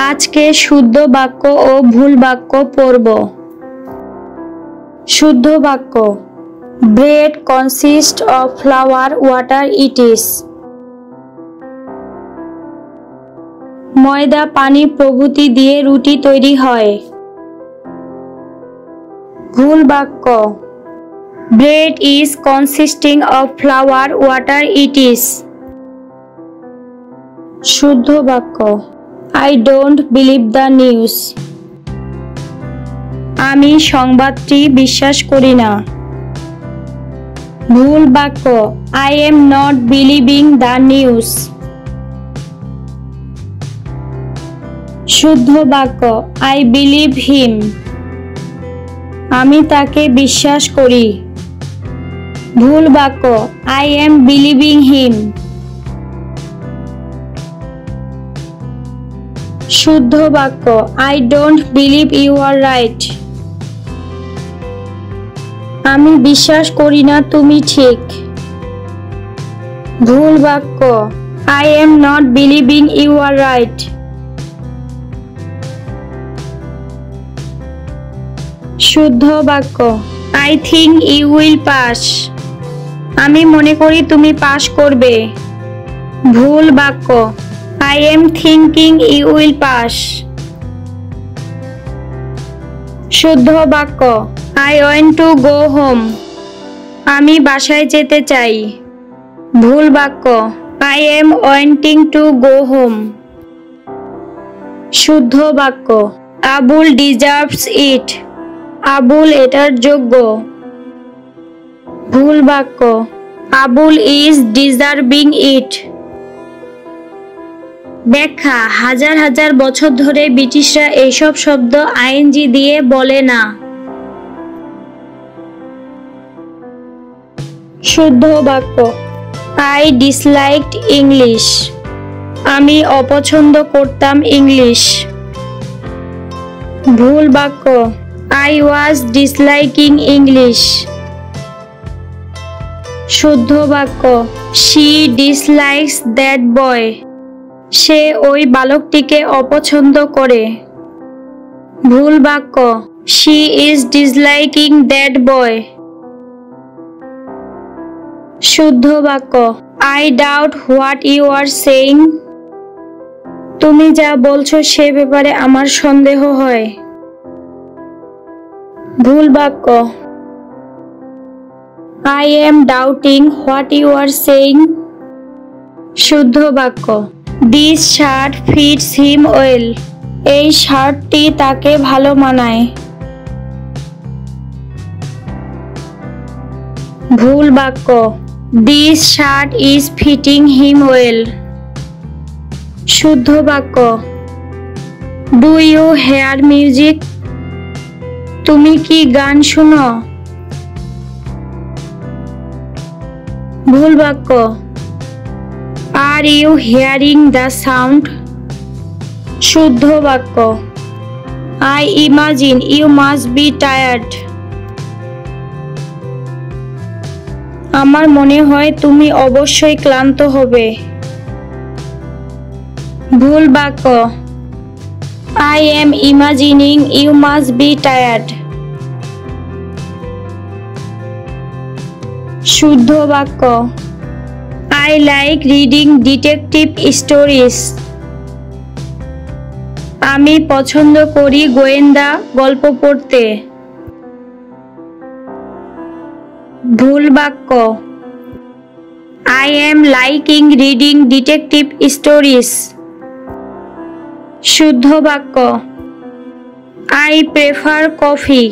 আজকে শুদ্ধ বাক্য ও ভুল বাক্য পড়ব। শুদ্ধ বাক্য, bread consist of flower, water it is. ময়দা, পানি প্রভৃতি দিয়ে রুটি তৈরি হয়। ভুল বাক্য, bread is consisting of flower, water it is. শুদ্ধ বাক্য, I don't believe the news. আমি সংবাদটি বিশ্বাস করি না। ভুল বাক্য, I am not believing the news. শুদ্ধ বাক্য, I believe him. আমি তাকে বিশ্বাস করি। ভুল বাক্য, I am believing him. শুদ্ধ বাক্য, I don't believe you are right. আমি বিশ্বাস করি না তুমি ঠিক। ভুল বাক্য, I am not believing you are right. শুদ্ধ বাক্য, I think you will pass. আমি মনে করি তুমি পাস করবে। ভুল বাক্য, I am thinking you will pass. শুদ্ধ বাক্য, I want to go home. আমি বাসায় যেতে চাই। ভুল বাক্য, I am wanting to go home. শুদ্ধ বাক্য, আবুল deserves it. আবুল এটার যোগ্য। ভুল বাক্য, আবুল is deserving it. ব্যাখ্যা, হাজার হাজার বছর ধরে ব্রিটিশরা এইসব শব্দ আইএনজি দিয়ে বলে না। শুদ্ধ বাক্য, I disliked English. আমি অপছন্দ করতাম ইংলিশ। ভুল বাক্য, I was disliking English. শুদ্ধ বাক্য, She dislikes that boy. সে ওই বালকটিকে অপছন্দ করে। ভুল বাক্য, She is disliking that boy. শুদ্ধ বাক্য, I doubt what you are saying. তুমি যা বলছো সে ব্যাপারে আমার সন্দেহ হয়। ভুল বাক্য, I am doubting what you are saying. শুদ্ধ বাক্য, This shirt fits him well. এই শার্টটি তাকে ভালো মানায়। ভুল বাক্য, This shirt is fitting him well. শুদ্ধ বাক্য, Do you hear music? তুমি কি গান শুনো? ভুল বাক্য, Are you hearing the sound? শুদ্ধ বাক্য, I imagine you must be tired. আমার মনে হয় তুমি অবশ্যই ক্লান্ত হবে। ভুল বাক্য, I am imagining you must be tired. শুদ্ধ বাক্য, I like reading detective stories. আমি পছন্দ করি গোয়েন্দা গল্প পড়তে। ভুল বাক্য, I am liking reading detective stories. শুদ্ধ বাক্য, I prefer coffee.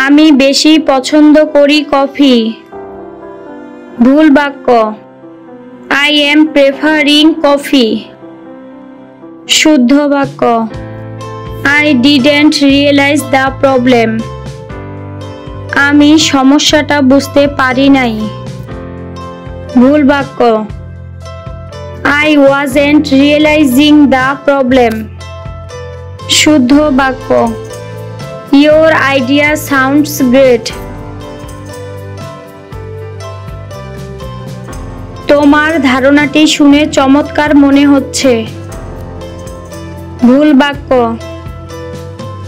আমি বেশি পছন্দ করি কফি। ভুল বাক্য, I am preferring coffee. শুদ্ধ বাক্য, I didn't realize the problem. আমি সমস্যাটা বুঝতে পারি নাই। ভুল বাক্য, I wasn't realizing the problem. শুদ্ধ বাক্য, Your idea sounds great. তোমার ধারণাটি শুনে চমৎকার মনে হচ্ছে। ভুল বাক্য।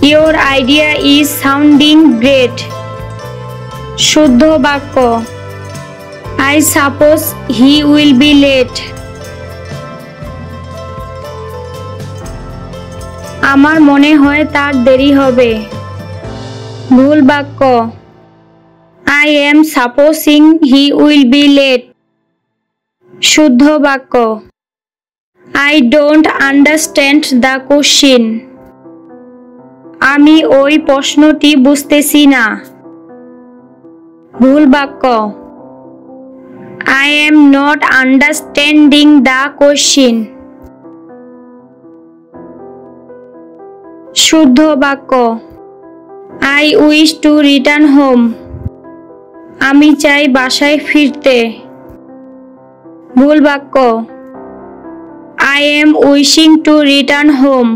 Your idea is sounding great. শুদ্ধ বাক্য। I suppose he will be late. আমার মনে হয় তার দেরি হবে। ভুল বাক্য। I am supposing he will be late. শুদ্ধ বাক্য। I don't understand the question. আমি ওই প্রশ্নটি বুঝতেছি না। ভুল বাক্য। I am not understanding the question. শুদ্ধ বাক্য। I wish to return home. আমি চাই বাসায় ফিরতে। ভুল বাক্য। I am wishing to return home.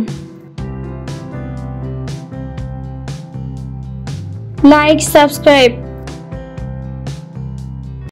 Like, subscribe.